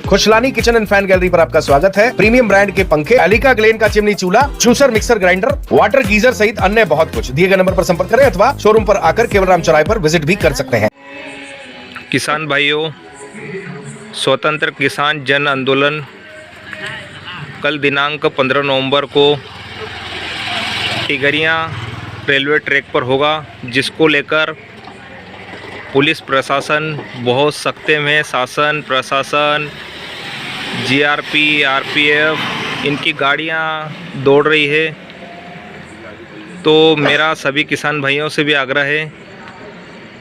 Khushlani kitchen and fan gallery पर आपका स्वागत है। प्रीमियम ब्रांड के पंखे, एलिका ग्लेन का चिमनी चूल्हा, juicer, mixer grinder, water geyser सहित अन्य बहुत कुछ। दिए गए नंबर पर संपर्क करें अथवा शोरूम पर आकर केवलराम चौराहे पर विजिट भी कर सकते हैं। किसान भाइयों, स्वतंत्र किसान जन आंदोलन कल दिनांक 15 नवंबर को टिगरिया रेलवे ट्रैक पर होगा, जिसको लेकर पुलिस प्रशासन बहुत सख्ते में, शासन प्रशासन, जीआरपी, आरपीएफ इनकी गाड़ियां दौड़ रही है। तो मेरा सभी किसान भाइयों से भी आग्रह है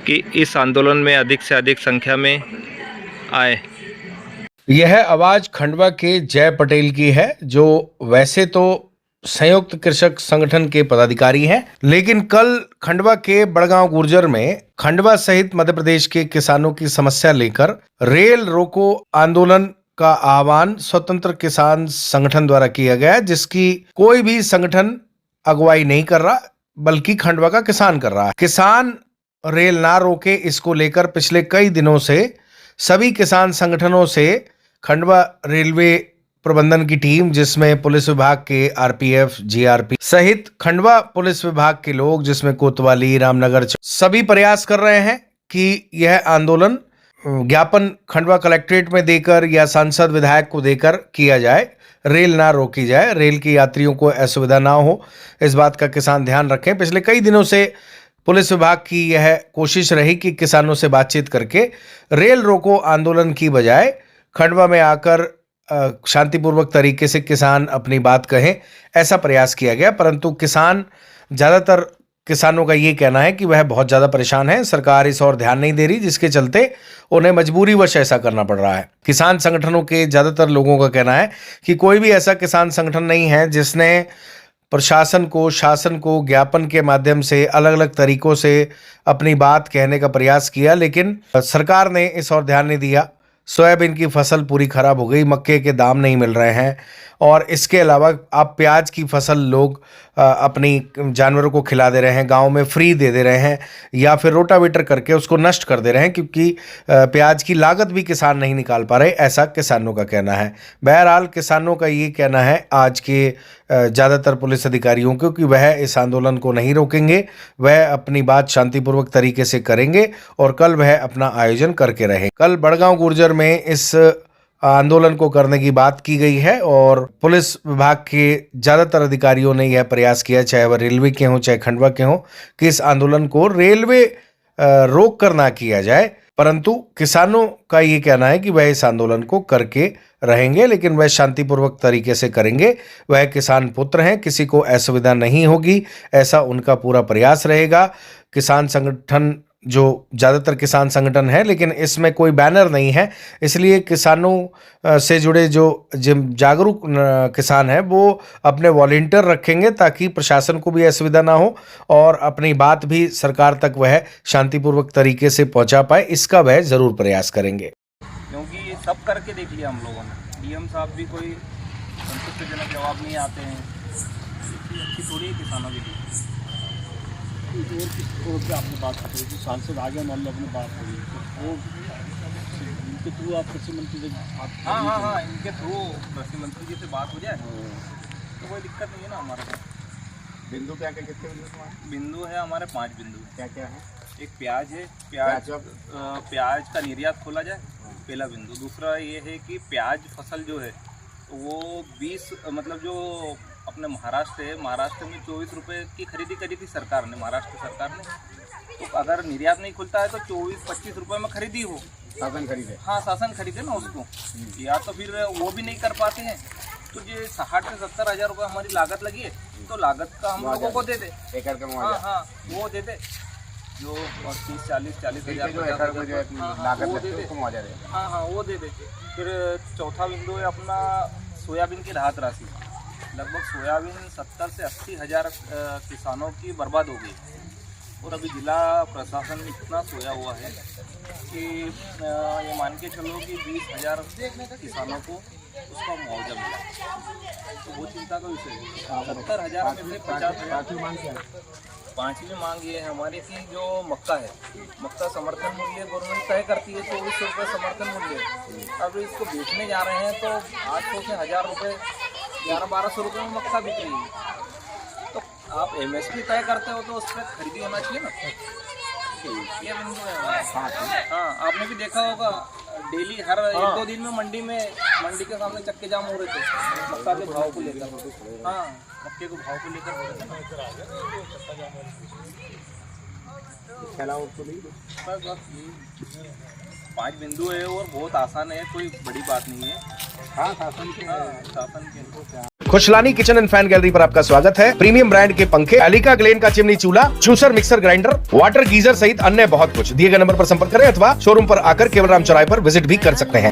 कि इस आंदोलन में अधिक से अधिक संख्या में आए। यह आवाज खंडवा के जय पटेल की है, जो वैसे तो संयुक्त कृषक संगठन के पदाधिकारी हैं, लेकिन कल खंडवा के बड़गांव गुर्जर में खंडवा सहित मध्य प्रदेश के किसानों की समस्या लेकर रेल रोको आंदोलन का आह्वान स्वतंत्र किसान संगठन द्वारा किया गया, जिसकी कोई भी संगठन अगुवाई नहीं कर रहा, बल्कि खंडवा का किसान कर रहा है। किसान रेल ना रोके, इसको लेकर पिछले कई दिनों से सभी किसान संगठनों से खंडवा रेलवे प्रबंधन की टीम, जिसमें पुलिस विभाग के आरपीएफ, जीआरपी सहित खंडवा पुलिस विभाग के लोग, जिसमें कोतवाली, रामनगर, सभी प्रयास कर रहे हैं कि यह आंदोलन ज्ञापन खंडवा कलेक्ट्रेट में देकर या सांसद विधायक को देकर किया जाए, रेल ना रोकी जाए, रेल के यात्रियों को असुविधा ना हो, इस बात का किसान ध्यान रखें। पिछले कई दिनों से पुलिस विभाग की यह कोशिश रही कि किसानों से बातचीत करके रेल रोको आंदोलन की बजाय खंडवा में आकर शांतिपूर्वक तरीके से किसान अपनी बात कहें, ऐसा प्रयास किया गया। परंतु ज़्यादातर किसानों का ये कहना है कि वह बहुत ज़्यादा परेशान है, सरकार इस और ध्यान नहीं दे रही, जिसके चलते उन्हें मजबूरीवश ऐसा करना पड़ रहा है। किसान संगठनों के ज़्यादातर लोगों का कहना है कि कोई भी ऐसा किसान संगठन नहीं है जिसने प्रशासन को, शासन को ज्ञापन के माध्यम से अलग अलग तरीकों से अपनी बात कहने का प्रयास किया, लेकिन सरकार ने इस और ध्यान नहीं दिया। सोयाबीन की फसल पूरी खराब हो गई, मक्के के दाम नहीं मिल रहे हैं, और इसके अलावा आप प्याज की फसल लोग अपनी जानवरों को खिला दे रहे हैं, गांव में फ्री दे रहे हैं, या फिर रोटावेटर करके उसको नष्ट कर दे रहे हैं, क्योंकि प्याज की लागत भी किसान नहीं निकाल पा रहे, ऐसा किसानों का कहना है। बहरहाल किसानों का ये कहना है आज के ज़्यादातर पुलिस अधिकारियों को कि वह इस आंदोलन को नहीं रोकेंगे, वह अपनी बात शांतिपूर्वक तरीके से करेंगे और कल वह अपना आयोजन करके रहे। कल बड़गांव गुर्जर में इस आंदोलन को करने की बात की गई है और पुलिस विभाग के ज़्यादातर अधिकारियों ने यह प्रयास किया, चाहे वह रेलवे के हों चाहे खंडवा के हों, कि इस आंदोलन को रेलवे रोक कर ना किया जाए। परंतु किसानों का ये कहना है कि वह इस आंदोलन को करके रहेंगे, लेकिन वह शांतिपूर्वक तरीके से करेंगे। वह किसान पुत्र हैं, किसी को असुविधा नहीं होगी, ऐसा उनका पूरा प्रयास रहेगा। किसान संगठन जो ज़्यादातर किसान संगठन है, लेकिन इसमें कोई बैनर नहीं है, इसलिए किसानों से जुड़े जो जागरूक किसान हैं वो अपने वॉलंटियर रखेंगे, ताकि प्रशासन को भी असुविधा ना हो और अपनी बात भी सरकार तक वह शांतिपूर्वक तरीके से पहुंचा पाए, इसका वह ज़रूर प्रयास करेंगे। क्योंकि सब करके देख लिया हम लोगों ने, डीएम साहब भी कोई संतुष्टिजनक जवाब नहीं आते हैं, अच्छी थोड़ी है किसानों के लिए। और क्या आपने बात करी कि सांसद आगे मान लो अपनी बात करी, तो वो इनके थ्रू आप कृषि मंत्री से हाँ इनके थ्रू कृषि मंत्री जी से बात हो जाए तो कोई दिक्कत नहीं है ना हमारे पास। बिंदु क्या क्या कितने बिंदु है हमारे? 5 बिंदु क्या क्या है? एक प्याज है, प्याज का निर्यात खोला जाए, पहला बिंदु। दूसरा ये है कि प्याज फसल जो है वो 20 मतलब जो अपने महाराष्ट्र है, महाराष्ट्र में 24 रुपये की खरीदी करी थी सरकार ने, महाराष्ट्र सरकार ने। तो अगर निर्यात नहीं खुलता है तो 24-25 रुपये में खरीदी हो, शासन खरीदे, हाँ शासन खरीदे ना उसको, या तो फिर वो भी नहीं कर पाते हैं तो ये 60 से 70 हज़ार रुपये हमारी लागत लगी है, तो लागत का हम लोगों को दे दे, एकड़ का मुआवजा, हाँ वो दे दे, जो 30-40 हज़ार वो दे दे, हाँ वो दे दे। फिर चौथा बिंदु है अपना सोयाबीन की राहत राशि। लगभग सोयाबीन 70 से 80 हज़ार किसानों की बर्बाद हो गई, और अभी जिला प्रशासन में इतना सोया हुआ है कि ये मान के चलो कि 20,000 किसानों को उसका मुआवजा मिला, तो वो चिंता का विषय है। 70,000 में से 50,000 पांचवी मांग ये है हमारी कि जो मक्का है, मक्का समर्थन मूल्य गवर्नमेंट तय करती है 2400 रुपये समर्थन मूल्य। अब इसको बेचने जा रहे हैं तो 800 से 1000 रुपये, 1100-1200 रुपये में मक्का बिक रही है। तो आप MSP तय करते हो तो उस पर खरीदी होना चाहिए ना। ये बिंदु है। हाँ, आपने भी देखा होगा डेली हर 1-2 दिन में मंडी के सामने चक्के जाम हो रहे थे मक्का के भाव को लेकर। हाँ, मक्के को भाव को लेकर हो रहे थे ना। बस यही 5 बिंदु है और बहुत आसान है, कोई बड़ी बात नहीं है। हाँ, शासन के Khushlani kitchen and fan gallery पर आपका स्वागत है। प्रीमियम ब्रांड के पंखे, एलिका ग्लेन का चिमनी चूल्हा, juicer, mixer grinder, water geyser सहित अन्य बहुत कुछ। दिए गए नंबर पर संपर्क करें अथवा शोरूम पर आकर केवल राम चौराहे पर विजिट भी कर सकते हैं।